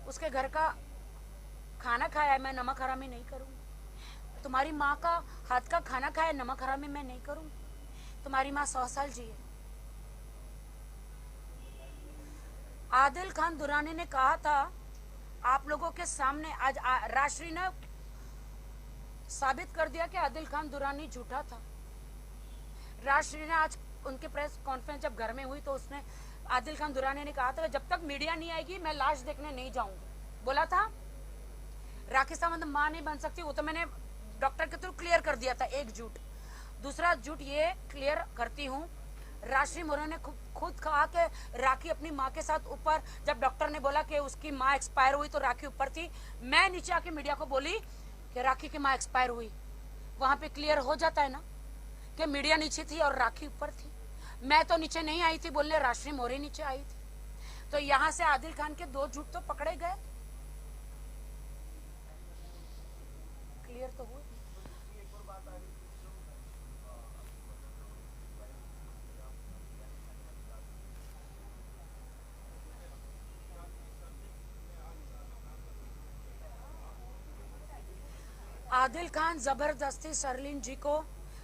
उसके घर का खाना खाया है, मैं नमक हरामी नहीं करूंगी। तुम्हारी माँ का हाथ का खाना खाया, नमक हरामी मैं नहीं करूंगी। तुम्हारी माँ 100 साल जी है। आदिल खान दुरानी ने कहा था आप लोगों के सामने, आज राजश्री ने साबित कर दिया कि आदिल खान दुरानी झूठा था। राजश्री ने आज उनके प्रेस कॉन्फ्रेंस जब घर में हुई तो उसने आदिल खान दुरानी ने कहा था जब तक मीडिया नहीं आएगी मैं लाश देखने नहीं जाऊंगी। बोला था राखी सावंत मां नहीं बन सकती, वो तो मैंने डॉक्टर के थ्रू क्लियर कर दिया था। एक झूठ। दूसरा झूठ ये क्लियर करती हूँ, राशि मोरे ने खुद कहा कि राखी अपनी माँ के साथ ऊपर, जब डॉक्टर ने बोला कि उसकी माँ एक्सपायर हुई तो राखी ऊपर थी, मैं नीचे आके मीडिया को बोली कि राखी की माँ एक्सपायर हुई। वहां पे क्लियर हो जाता है ना कि मीडिया नीचे थी और राखी ऊपर थी। मैं तो नीचे नहीं आई थी बोलने, राशि मोरे नीचे आई थी। तो यहाँ से आदिल खान के 2 झूठ तो पकड़े गए, क्लियर तो हुए। आदिल खान जबरदस्ती शर्लिन जी को,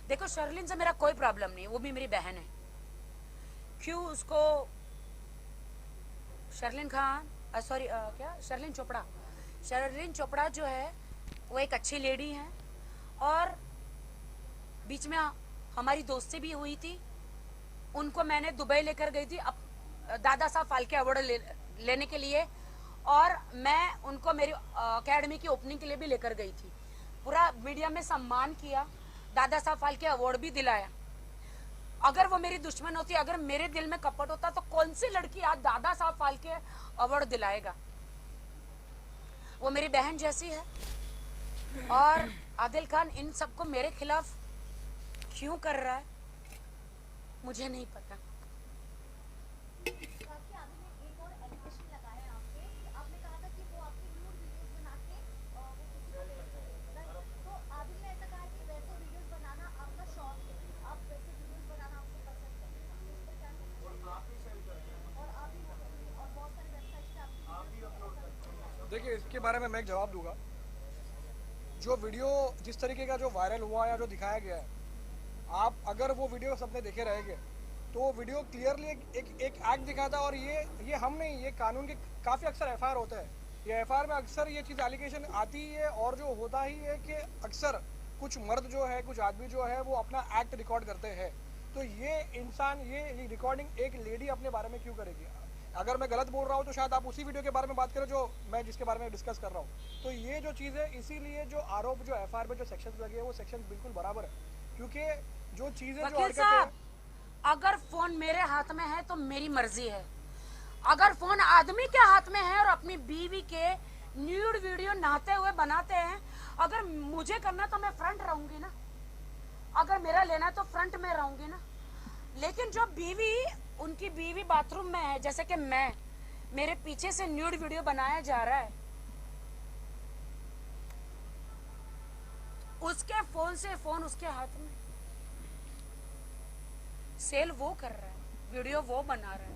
देखो शर्लिन से मेरा कोई प्रॉब्लम नहीं, वो भी मेरी बहन है। क्यों उसको शर्लिन खान सॉरी क्या शर्लिन चोपड़ा, शर्लिन चोपड़ा जो है वो एक अच्छी लेडी है और बीच में हमारी दोस्ती भी हुई थी। उनको मैंने दुबई लेकर गई थी दादा साहब फाल्के अवार्ड लेने के लिए, और मैं उनको मेरी अकेडमी की ओपनिंग के लिए भी लेकर गई थी। पूरा मीडिया में सम्मान किया, दादा साहब फाल्के अवार्ड भी दिलाया। अगर वो मेरी दुश्मन होती, अगर मेरे दिल में कपट होता, तो कौन सी लड़की आज दादा साहब फाल्के अवार्ड दिलाएगा? वो मेरी बहन जैसी है। और आदिल खान इन सबको मेरे खिलाफ क्यों कर रहा है मुझे नहीं पता। देखिए, इसके बारे में मैं एक जवाब दूंगा। जो वीडियो जिस तरीके का जो वायरल हुआ या जो दिखाया गया है, आप अगर वो वीडियो सबने देखे रहेंगे तो वो वीडियो क्लियरली एक एक्ट दिखाता है। और ये हम नहीं, ये कानून के काफ़ी अक्सर एफआईआर होता है। ये एफआईआर में अक्सर ये चीज़ एलिगेशन आती है और जो होता ही है कि अक्सर कुछ मर्द जो है, कुछ आदमी जो है वो अपना एक्ट रिकॉर्ड करते हैं। तो ये इंसान ये रिकॉर्डिंग एक लेडी अपने बारे में क्यों करेगी? अगर मैं गलत बोल रहा हूँ तो शायद आप उसी वीडियो के बारे में बात करें जो मैं जिसके बारे में डिस्कस कर रहा हूँ। तो ये जो चीज़ है, इसीलिए जो आरोप जो एफआईआर में जो सेक्शंस लगे हैं वो सेक्शन बिल्कुल बराबर है, क्योंकि जो चीज़ें जो वकील साहब, अगर फोन मेरे हाथ में है तो मेरी मर्जी है। अगर फोन आदमी के हाथ में है और अपनी बीवी के न्यूड वीडियो नहाते हुए बनाते हैं, अगर मुझे करना तो मैं फ्रंट रहूंगी ना, अगर मेरा लेना तो फ्रंट में रहूंगी ना। लेकिन जो बीवी, उनकी बीवी बाथरूम में है, जैसे कि मेरे पीछे से न्यूड वीडियो बनाया जा रहा है, उसके फोन से फोन उसके हाथ में, सेल वो कर रहा है, वीडियो वो बना रहा है।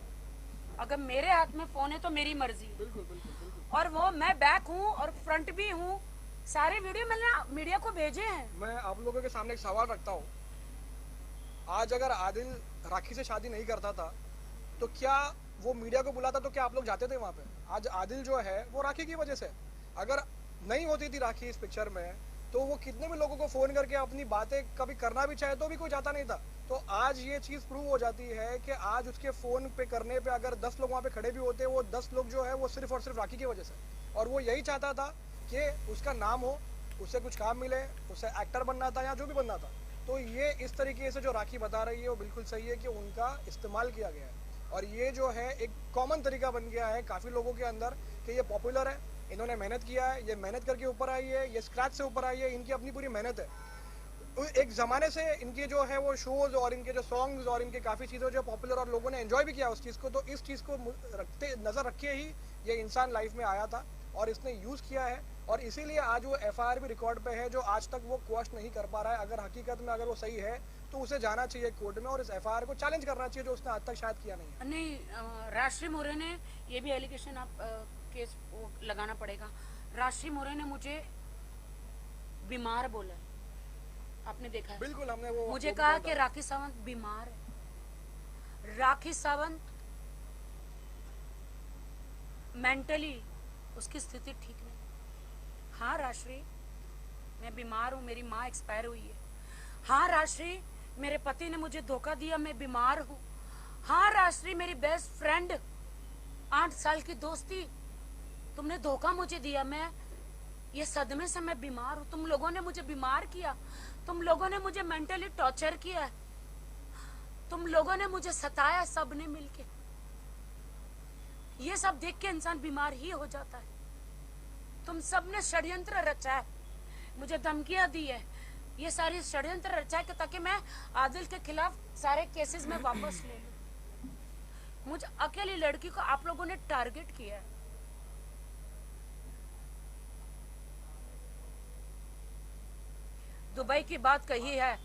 अगर मेरे हाथ में फोन है तो मेरी मर्जी। बिल्कुल बिल्कुल बिल्कुल। और वो मैं बैक हूँ और फ्रंट भी हूँ, सारे वीडियो मैंने मीडिया को भेजे हैं। मैं आप लोगों के सामने एक सवाल रखता हूँ। आज अगर आदिल राखी से शादी नहीं करता था तो क्या वो मीडिया को बुलाता, तो क्या आप लोग जाते थे वहाँ पे? आज आदिल जो है वो राखी की वजह से, अगर नहीं होती थी राखी इस पिक्चर में तो वो कितने भी लोगों को फ़ोन करके अपनी बातें कभी करना भी चाहे तो भी कोई जाता नहीं था। तो आज ये चीज़ प्रूव हो जाती है कि आज उसके फ़ोन पे करने पे अगर 10 लोग वहाँ पे खड़े भी होते, वो 10 लोग जो है वो सिर्फ और सिर्फ राखी की वजह से। और वो यही चाहता था कि उसका नाम हो, उससे कुछ काम मिले, उसे एक्टर बनना था या जो भी बनना था। तो ये इस तरीके से जो राखी बता रही है वो बिल्कुल सही है कि उनका इस्तेमाल किया गया है। और ये जो है एक कॉमन तरीका बन गया है काफ़ी लोगों के अंदर कि ये पॉपुलर है, इन्होंने मेहनत किया है, ये मेहनत करके ऊपर आई है, ये स्क्रैच से ऊपर आई है, इनकी अपनी पूरी मेहनत है। तो एक ज़माने से इनके जो है वो शोज़ और इनके जो सॉन्ग्स और इनके काफ़ी चीज़ें जो पॉपुलर और लोगों ने एंजॉय भी किया उस चीज़ को। तो इस चीज़ को नज़र रखे ही ये इंसान लाइफ में आया था और इसने यूज़ किया है। और इसीलिए आज वो एफआईआर भी रिकॉर्ड पे है जो आज तक वो क्वेश्चन नहीं कर पा रहा है। अगर हकीकत में अगर वो सही है तो उसे जाना चाहिए कोर्ट में और इस एफआईआर को चैलेंज करना चाहिए जो उसने आज तक शायद किया नहीं है। नहीं, राशि मोरे ने ये भी एलिगेशन आप केस लगाना पड़ेगा। राशि मोरे ने मुझे बीमार बोला, आपने देखा है? बिल्कुल, हमने वो मुझे कहा कि राखी सावंत बीमार है, राखी सावंत मेंटली उसकी स्थिति ठीक नहीं। हाँ राशि, मैं बीमार हूँ, मेरी माँ एक्सपायर हुई है। हाँ राशि, मेरे पति ने मुझे धोखा दिया, मैं बीमार हूँ। हाँ राशि, मेरी बेस्ट फ्रेंड 8 साल की दोस्ती, तुमने धोखा मुझे दिया, मैं ये सदमे से मैं बीमार हूँ। तुम लोगों ने मुझे बीमार किया, तुम लोगों ने मुझे मेंटली टॉर्चर किया। तुम लोगों ने मुझे सताया, सबने मिलके। ये सब देख के इंसान बीमार ही हो जाता है। तुम सबने षड्यंत्र रचा है, मुझे धमकियां दी है, ये सारी षड्यंत्र रचा है कि ताकि मैं आदिल के खिलाफ सारे केसेस में वापस ले लूं। मुझे अकेली लड़की को आप लोगों ने टारगेट किया है। दुबई की बात कही है,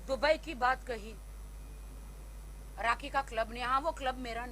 दुबई की बात कही, राखी का क्लब ने, हाँ वो क्लब मेरा